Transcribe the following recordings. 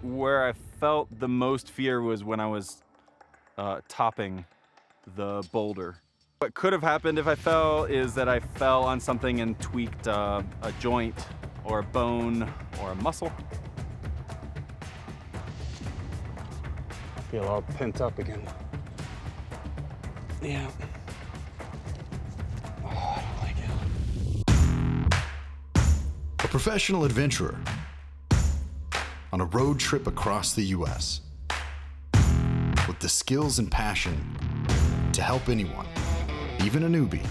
Where I felt the most fear was when I was topping the boulder. What could have happened if I fell is that I fell on something and tweaked a joint or a bone or a muscle. Feel all pent up again. Yeah. Oh, I don't like it. A professional adventurer on a road trip across the U.S. with the skills and passion to help anyone, even a newbie,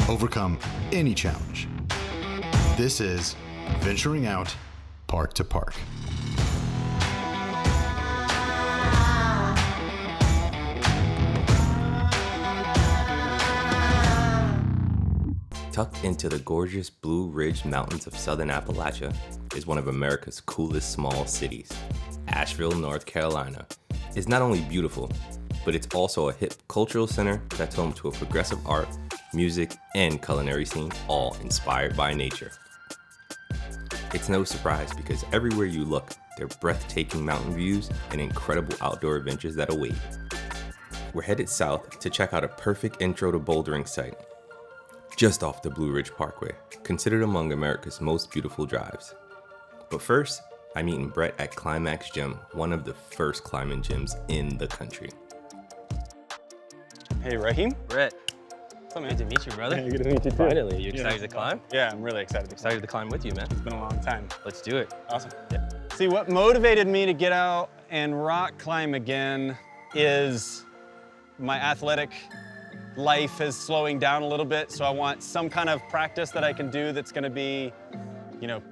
overcome any challenge. This is Venturing Out Park to Park. Tucked into the gorgeous Blue Ridge Mountains of southern Appalachia is one of America's coolest small cities. Asheville, North Carolina is not only beautiful, but it's also a hip cultural center that's home to a progressive art, music, and culinary scene, all inspired by nature. It's no surprise because everywhere you look, there are breathtaking mountain views and incredible outdoor adventures that await. We're headed south to check out a perfect intro to bouldering site, just off the Blue Ridge Parkway, considered among America's most beautiful drives. But first, I'm meeting Brett at Climax Gym, one of the first climbing gyms in the country. Hey, Raheim. Brett, What's up, man? good to meet you, brother. Yeah, good to meet you too. Finally, you excited to climb? Yeah, I'm really excited. Excited to climb with you, man. It's been a long time. Let's do it. Awesome. Yeah. See, what motivated me to get out and rock climb again is my athletic life is slowing down a little bit, so I want some kind of practice that I can do that's gonna be, you know,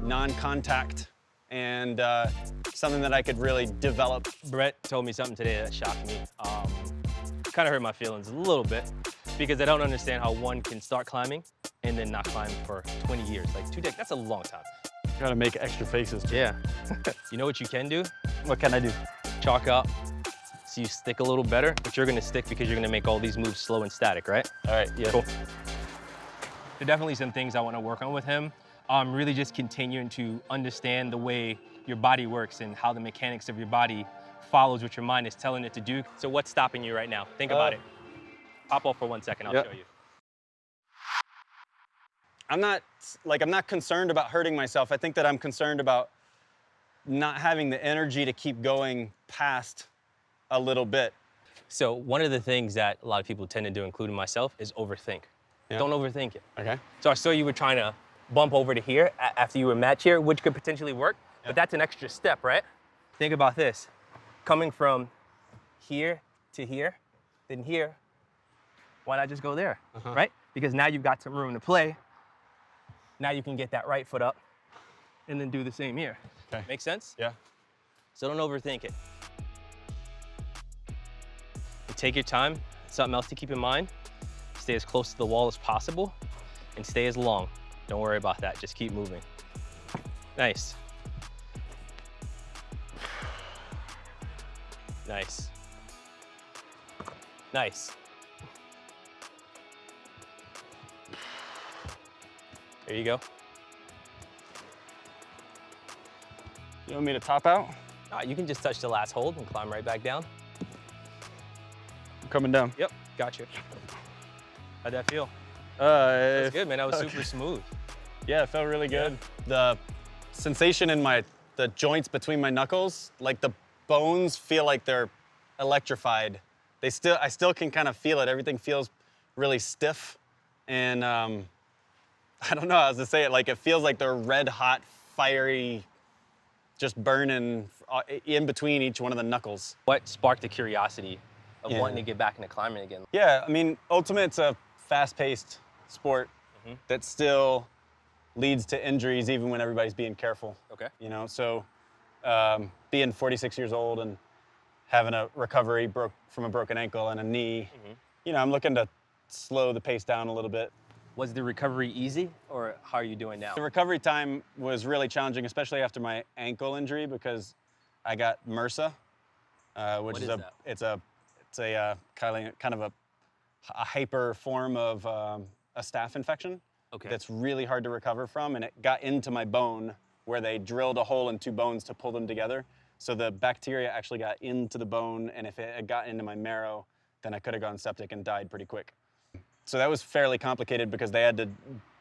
non-contact and something that I could really develop. Brett told me something today that shocked me. Kind of hurt my feelings a little bit because I don't understand how one can start climbing and then not climb for 20 years. Like 2 decades, that's a long time. Gotta make extra faces. Yeah. You know what you can do? What can I do? Chalk up so you stick a little better, but you're gonna stick because you're gonna make all these moves slow and static, right? All right, yeah. Cool. There are definitely some things I want to work on with him. Really just continuing to understand the way your body works and how the mechanics of your body follows what your mind is telling it to do. So what's stopping you right now? Think about it. Pop off for 1 second, I'll show you. I'm not concerned about hurting myself. I think that I'm concerned about not having the energy to keep going past a little bit. So one of the things that a lot of people tend to do, including myself, is overthink. Yeah. Don't overthink it. Okay. So I saw you were trying to bump over to here after you were match here, which could potentially work, but that's an extra step, right? Think about this. Coming from here to here, then here, why not just go there, right? Because now you've got some room to play. Now you can get that right foot up and then do the same here. Okay. Make sense? Yeah. So don't overthink it. And take your time. Something else to keep in mind. Stay as close to the wall as possible and stay as long. Don't worry about that, just keep moving. Nice. Nice. Nice. There you go. You want me to top out? You can just touch the last hold and climb right back down. I'm coming down. Yep, got you. How'd that feel? That's good, man. That was super smooth. Yeah, it felt really good. The sensation in the joints between my knuckles, like the bones feel like they're electrified. I still can kind of feel it. Everything feels really stiff. And I don't know how else to say it. Like it feels like they're red hot, fiery, just burning in between each one of the knuckles. What sparked the curiosity of wanting to get back into climbing again? Yeah, I mean, Ultimate's a fast-paced sport that still leads to injuries even when everybody's being careful. Okay. You know, so being 46 years old and having a recovery from a broken ankle and a knee, you know, I'm looking to slow the pace down a little bit. Was the recovery easy, or how are you doing now? The recovery time was really challenging, especially after my ankle injury, because I got MRSA, which is a kind of a hyper form of a staph infection. Okay. That's really hard to recover from, and it got into my bone where they drilled a hole in 2 bones to pull them together. So the bacteria actually got into the bone, and if it had gotten into my marrow, then I could have gone septic and died pretty quick. So that was fairly complicated because they had to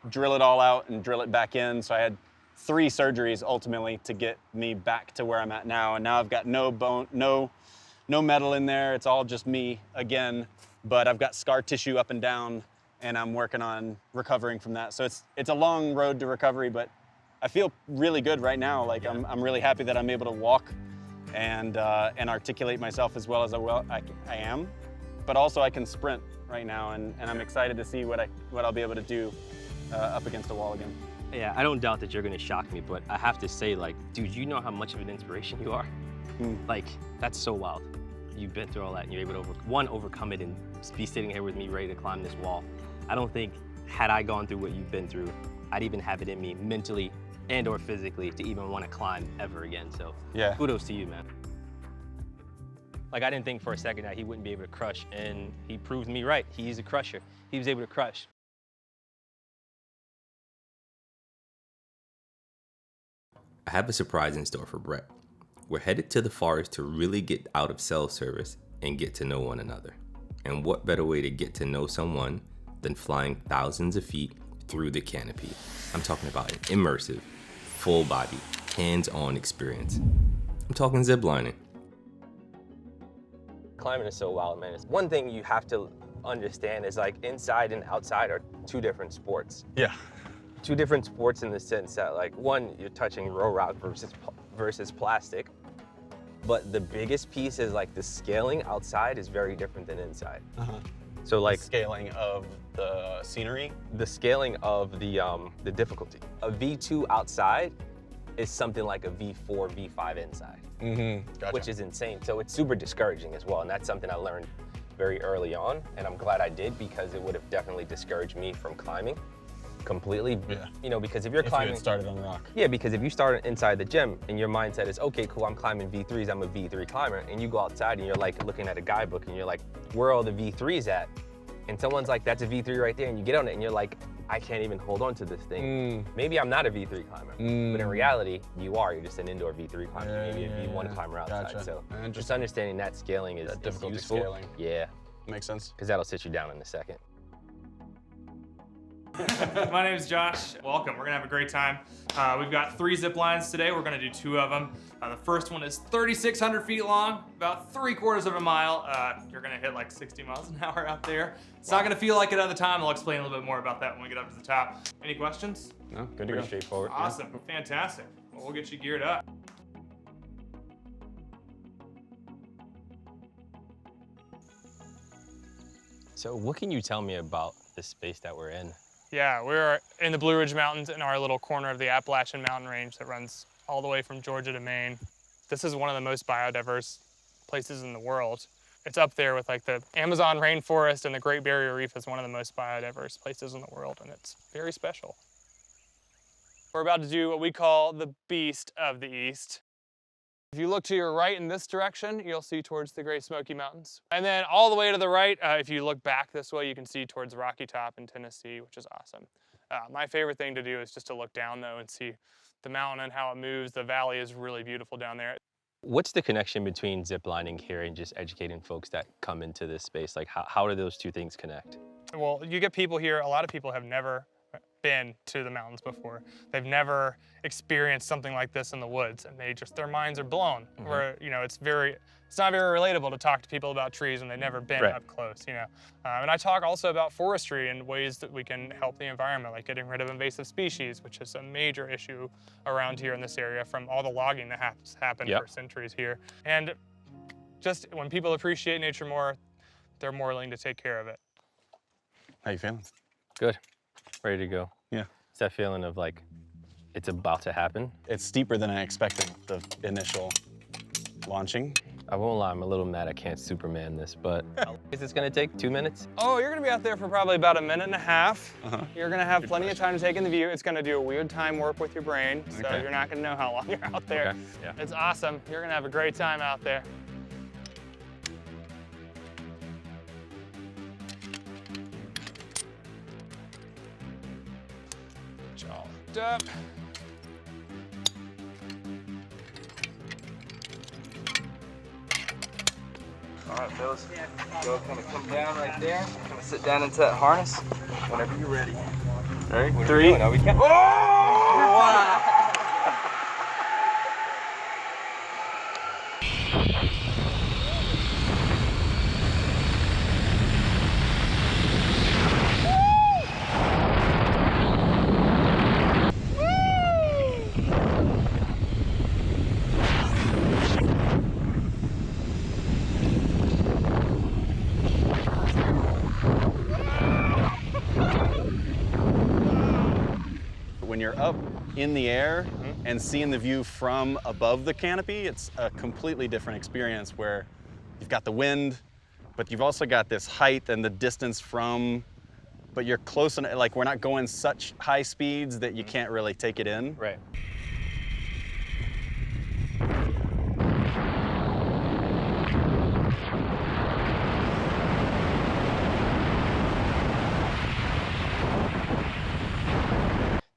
drill it all out and drill it back in. So I had 3 surgeries ultimately to get me back to where I'm at now. And now I've got no bone, no metal in there. It's all just me again, but I've got scar tissue up and down, and I'm working on recovering from that. So it's a long road to recovery, but I feel really good right now. Like I'm really happy that I'm able to walk and articulate myself as well as I am. But also I can sprint right now, and I'm excited to see what I'll be able to do up against a wall again. Yeah, I don't doubt that you're gonna shock me, but I have to say, like, dude, you know how much of an inspiration you are? Like, that's so wild. You've been through all that and you're able to, overcome it and be sitting here with me ready to climb this wall. I don't think, had I gone through what you've been through, I'd even have it in me mentally and or physically to even want to climb ever again. So yeah, kudos to you, man. Like, I didn't think for a second that he wouldn't be able to crush, and he proved me right. He's a crusher. He was able to crush. I have a surprise in store for Brett. We're headed to the forest to really get out of cell service and get to know one another. And what better way to get to know someone than flying thousands of feet through the canopy? I'm talking about an immersive, full body, hands-on experience. I'm talking ziplining. Climbing is so wild, man. It's one thing you have to understand is, like, inside and outside are 2 different sports. Yeah. 2 different sports in the sense that, like, one, you're touching raw rock versus plastic. But the biggest piece is, like, the scaling outside is very different than inside. So, like, Scaling of the scenery? the scaling of the difficulty. A V2 outside is something like a V4, V5 inside, Gotcha. which is insane. So it's super discouraging as well. And that's something I learned very early on. And I'm glad I did, because it would have definitely discouraged me from climbing completely. Yeah. You know, because if you're If you climbing. had started on rock. Yeah, because if you start inside the gym and your mindset is, okay, cool, I'm climbing V3s, I'm a V3 climber, and you go outside and you're like looking at a guidebook and you're like, where are all the V3s at? And someone's like, that's a V3 right there, and you get on it and you're like, I can't even hold on to this thing. Maybe I'm not a V3 climber, but in reality, you are. You're just an indoor V3 climber, maybe a V1 climber outside. Gotcha. So Interesting. just understanding that scaling is, That difficulty useful. scaling. Yeah, Makes sense. because that'll sit you down in a second. My name is Josh. Welcome. We're gonna have a great time. We've got 3 zip lines today. We're gonna do 2 of them. The first one is 3,600 feet long, about 3/4 of a mile. You're gonna hit like 60 miles an hour out there. It's not gonna feel like it at the time. I'll explain a little bit more about that when we get up to the top. Any questions? No, good to Pretty go. straightforward. Awesome. Fantastic. Well, we'll get you geared up. So what can you tell me about the space that we're in? Yeah, we're in the Blue Ridge Mountains in our little corner of the Appalachian Mountain Range that runs all the way from Georgia to Maine. This is one of the most biodiverse places in the world. It's up there with like the Amazon rainforest, and the Great Barrier Reef is one of the most biodiverse places in the world, and it's very special. We're about to do what we call the Beast of the East. If you look to your right in this direction, you'll see towards the Great Smoky Mountains. And then all the way to the right, if you look back this way, you can see towards Rocky Top in Tennessee, which is awesome. My favorite thing to do is just to look down though and see the mountain and how it moves. The valley is really beautiful down there. What's the connection between ziplining here and just educating folks that come into this space? Like, how do those 2 things connect? Well, you get people here, a lot of people have never been to the mountains before. They've never experienced something like this in the woods, and their minds are blown. Where, you know, it's not very relatable to talk to people about trees when they've never been up close, you know. And I talk also about forestry and ways that we can help the environment, like getting rid of invasive species, which is a major issue around here in this area from all the logging that has happened for centuries here. And just when people appreciate nature more, they're more willing to take care of it. How you feeling? Good. Ready to go. Yeah. It's that feeling of like, it's about to happen. It's steeper than I expected, the initial launching. I won't lie, I'm a little mad I can't Superman this, but is this gonna take 2 minutes? Oh, you're gonna be out there for probably about 1.5 minutes. You're gonna have plenty of time to take in the view. It's gonna do a weird time warp with your brain, so you're not gonna know how long you're out there. Okay. Yeah. It's awesome. You're gonna have a great time out there. Jaw up. All right, fellas. Go kind of come down right there. Kind of sit down into that harness whenever you're ready. All right, 3. Are we count? Oh! Wow! When you're up in the air and seeing the view from above the canopy, it's a completely different experience where you've got the wind, but you've also got this height and the distance from, but you're close enough, like we're not going such high speeds that you can't really take it in. Right.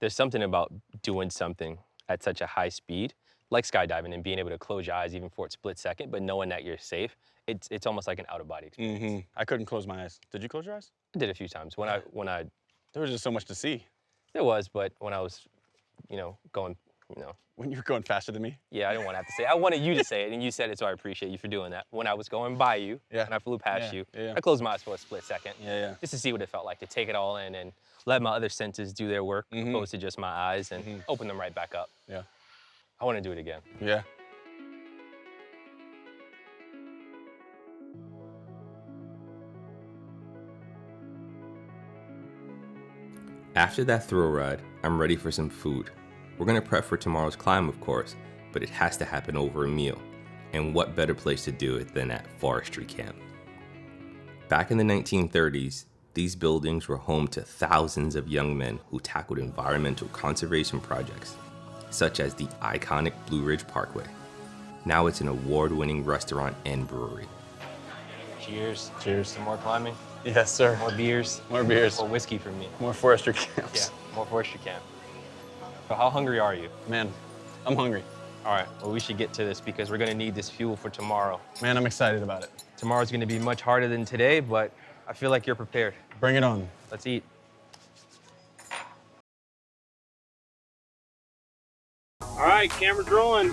There's something about doing something at such a high speed, like skydiving, and being able to close your eyes even for a split second, but knowing that you're safe. It's almost like an out-of-body experience. I couldn't close my eyes. Did you close your eyes? I did a few times when I There was just so much to see. there was, but when I was, going, When you were going faster than me? yeah, I didn't want to have to say it. I wanted you to say it, and you said it, so I appreciate you for doing that. When I was going by you, Yeah. and I flew past Yeah, you, yeah. I closed my eyes for a split second, Yeah. just to see what it felt like, to take it all in and let my other senses do their work, opposed to just my eyes, and open them right back up. Yeah. I want to do it again. Yeah. After that thrill ride, I'm ready for some food. We're gonna prep for tomorrow's climb, of course, but it has to happen over a meal. And what better place to do it than at forestry camp? Back in the 1930s, these buildings were home to thousands of young men who tackled environmental conservation projects, such as the iconic Blue Ridge Parkway. Now it's an award-winning restaurant and brewery. Cheers. Cheers. Some more climbing, Yes, sir. more beers, More beers. more whiskey for me. More forestry Yeah, camps. more forestry camp. So how hungry are you? Man, I'm hungry. All right, well, we should get to this because we're gonna need this fuel for tomorrow. Man, I'm excited about it. Tomorrow's gonna be much harder than today, but I feel like you're prepared. Bring it on. Let's eat. All right, camera's rolling.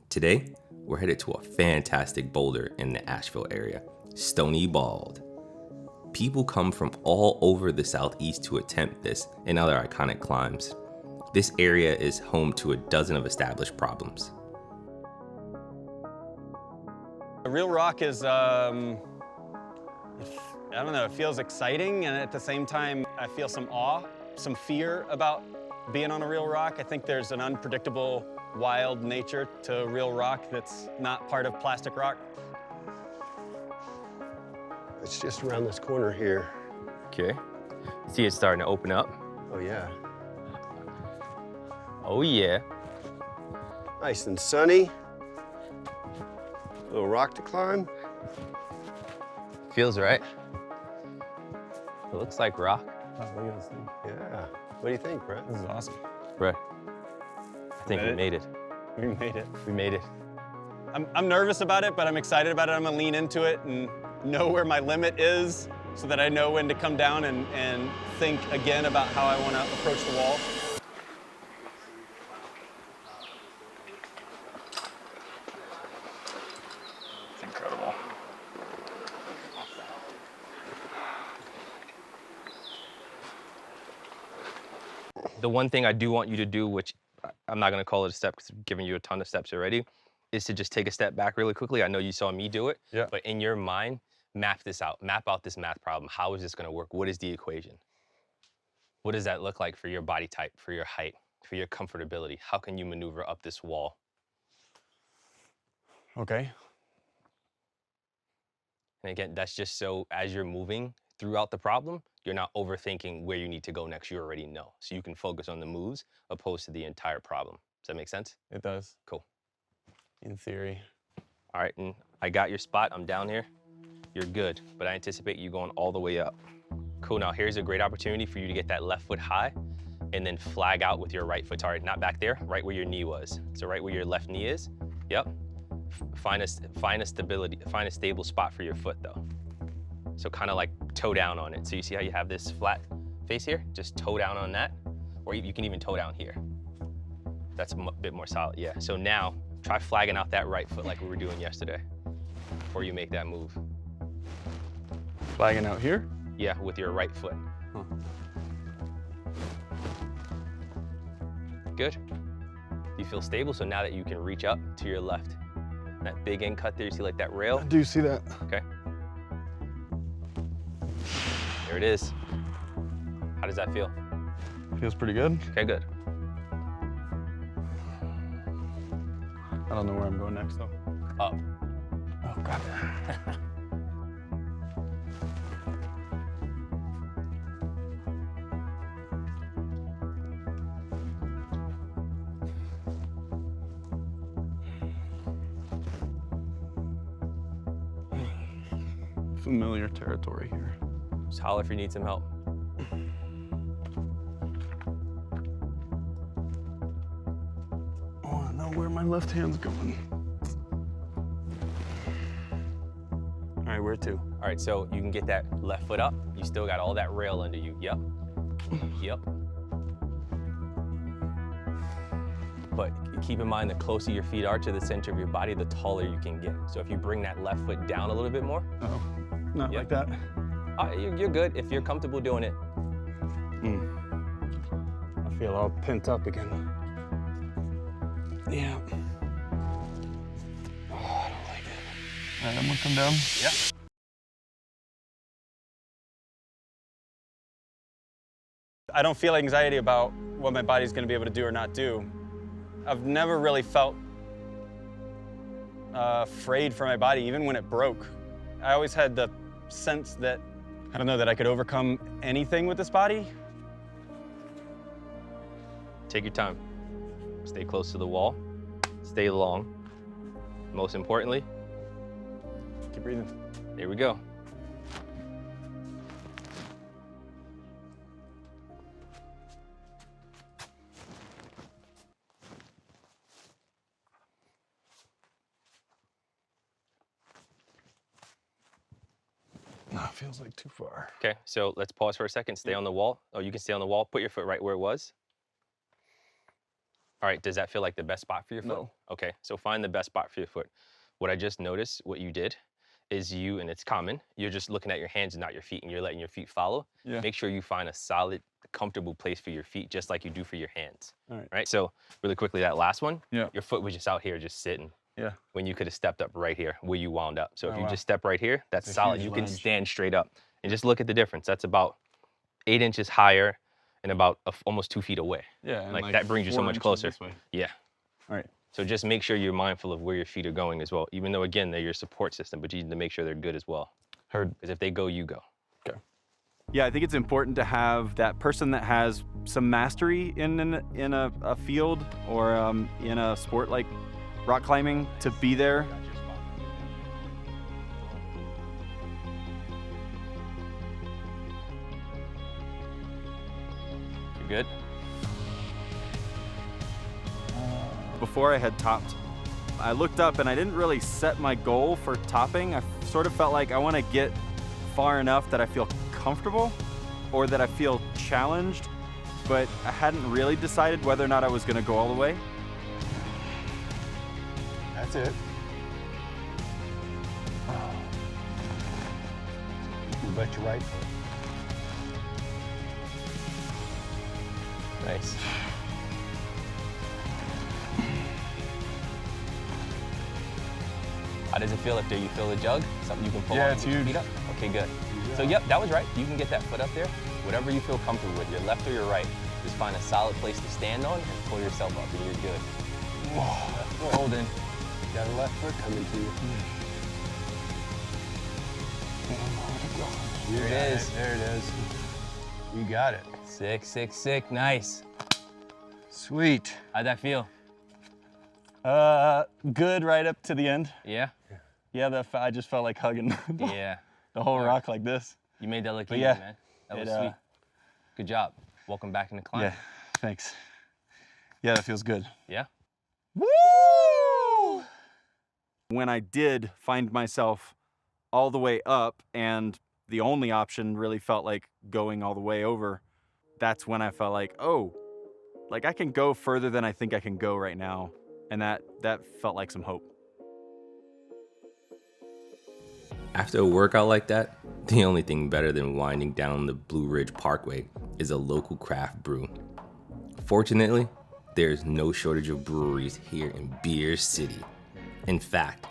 Today, we're headed to a fantastic boulder in the Asheville area, Stony Bald. People come from all over the southeast to attempt this and other iconic climbs. This area is home to a dozen of established problems. The real rock is, I don't know, it feels exciting, and at the same time, I feel some awe, some fear about being on a real rock. I think there's an unpredictable, wild nature to real rock that's not part of plastic rock. It's just around this corner here. Okay. See it's starting to open up. Oh, yeah. Oh, yeah. Nice and sunny. Little rock to climb. Feels right. It looks like rock. Yeah. What do you think, Brett? This is awesome. Right. I think we made it. We made it. We made it. I'm nervous about it, but I'm excited about it. I'm gonna lean into it and know where my limit is so that I know when to come down and think again about how I wanna approach the wall. The one thing I do want you to do, which I'm not gonna call it a step because I'm giving you a ton of steps already, is to just take a step back really quickly. I know you saw me do it, Yeah. but in your mind, map this out. Map out this math problem. How is this gonna work? What is the equation? What does that look like for your body type, for your height, for your comfortability? How can you maneuver up this wall? Okay. And again, that's just so as you're moving throughout the problem, you're not overthinking where you need to go next. You already know. So you can focus on the moves opposed to the entire problem. Does that make sense? It does. Cool. In theory. All right, and I got your spot. I'm down here. You're good, but I anticipate you going all the way up. Cool, now here's a great opportunity for you to get that left foot high and then flag out with your right foot. All right, not back there, right where your knee was. So right where your left knee is, yep. Find a stable spot for your foot though. So kind of like toe down on it. So you see how you have this flat face here? Just toe down on that, or you can even toe down here. That's a bit more solid, yeah. So now, try flagging out that right foot like we were doing yesterday before you make that move. Flagging out here? Yeah, with your right foot. Huh. Good. You feel stable, so now that you can reach up to your left. That big end cut there, you see like that rail? I do see that. Okay. There it is. How does that feel? Feels pretty good. Okay, good. I don't know where I'm going next though. Up. Oh, God. Familiar territory here. Just holler if you need some help. I want to know where my left hand's going. All right, where to? All right, so you can get that left foot up. You still got all that rail under you. Yep. Yep. But keep in mind, the closer your feet are to the center of your body, the taller you can get. So if you bring that left foot down a little bit more. Oh, not like that. You're good if you're comfortable doing it. I feel all pent up again. Yeah. Oh, I don't like it. All right, I'm gonna come down. Yeah. I don't feel anxiety about what my body's gonna be able to do or not do. I've never really felt afraid for my body, even when it broke. I always had the sense that, I don't know, that I could overcome anything with this body. Take your time. Stay close to the wall. Stay long. Most importantly, Keep breathing. there we go. No, it feels like too far. Okay, so let's pause for a second. Stay on the wall. Oh, you can stay on the wall. Put your foot right where it was. All right, does that feel like the best spot for your foot? No. Okay, so find the best spot for your foot. What I just noticed, what you did, is and it's common, you're just looking at your hands and not your feet, and you're letting your feet follow. Yeah. Make sure you find a solid, comfortable place for your feet, just like you do for your hands. All right. Right, so really quickly, that last one, Yeah. your foot was just out here, just sitting. Yeah. When you could have stepped up right here, where you wound up. So if Oh, you wow. just step right here, that's It's a solid. huge You can lunge. stand straight up. And just look at the difference. That's about 8 inches higher and about almost 2 feet away. Yeah, and Like, that brings you so 4 much inches closer. this way. Yeah. All right. So just make sure you're mindful of where your feet are going as well, even though, again, they're your support system, but you need to make sure they're good as well. Heard. Because if they go, you go. Okay. Yeah, I think it's important to have that person that has some mastery in a field or in a sport like rock climbing to be there. You're good? Before I had topped, I looked up and I didn't really set my goal for topping. I sort of felt like I want to get far enough that I feel comfortable or that I feel challenged, but I hadn't really decided whether or not I was going to go all the way. That's it. You bet your right foot. Nice. How does it feel up there? You feel the jug? Something you can pull on and get your feet up? Okay, good. So yep, that was right. You can get that foot up there. Whatever you feel comfortable with, your left or your right. Just find a solid place to stand on and pull yourself up and you're good. Whoa. Hold in. Got a left foot coming to you. There it is. There it is. You got it. Sick, sick, sick. Nice. Sweet. How'd that feel? Good right up to the end. Yeah? Yeah, I just felt like hugging Yeah. the whole rock like this. You made that look But easy, yeah, man. That was sweet. Good job. Welcome back in the climb. Yeah, thanks. Yeah, that feels good. Yeah? Woo! When I did find myself all the way up and the only option really felt like going all the way over, that's when I felt like, oh, like I can go further than I think I can go right now. And that felt like some hope. After a workout like that, the only thing better than winding down the Blue Ridge Parkway is a local craft brew. Fortunately, there's no shortage of breweries here in Beer City. In fact,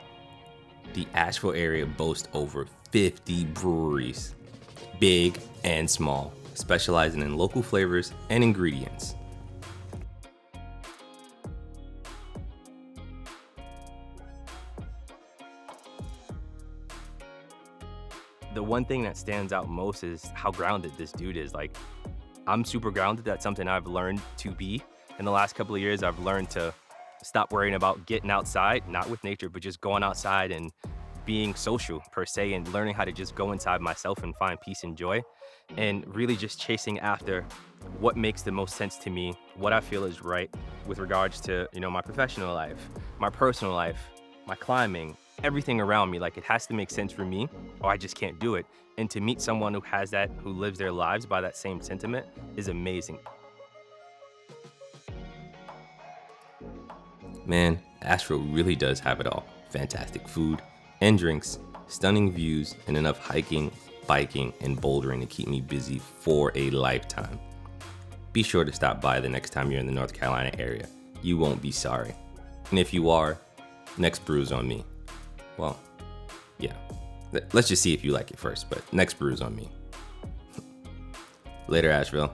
the Asheville area boasts over 50 breweries, big and small, specializing in local flavors and ingredients. The one thing that stands out most is how grounded this dude is. Like, I'm super grounded. That's something I've learned to be. In the last couple of years, I've learned to stop worrying about getting outside, not with nature, but just going outside and being social per se, and learning how to just go inside myself and find peace and joy, and really just chasing after what makes the most sense to me, what I feel is right with regards to, you know, my professional life, my personal life, my climbing, everything around me. Like, it has to make sense for me or I just can't do it. And to meet someone who has that, who lives their lives by that same sentiment, is amazing. Man, Asheville really does have it all. Fantastic food and drinks, stunning views, and enough hiking, biking, and bouldering to keep me busy for a lifetime. Be sure to stop by the next time you're in the North Carolina area. You won't be sorry. And if you are, next brew's on me. Well, yeah. Let's just see if you like it first, but next brew's on me. Later, Asheville.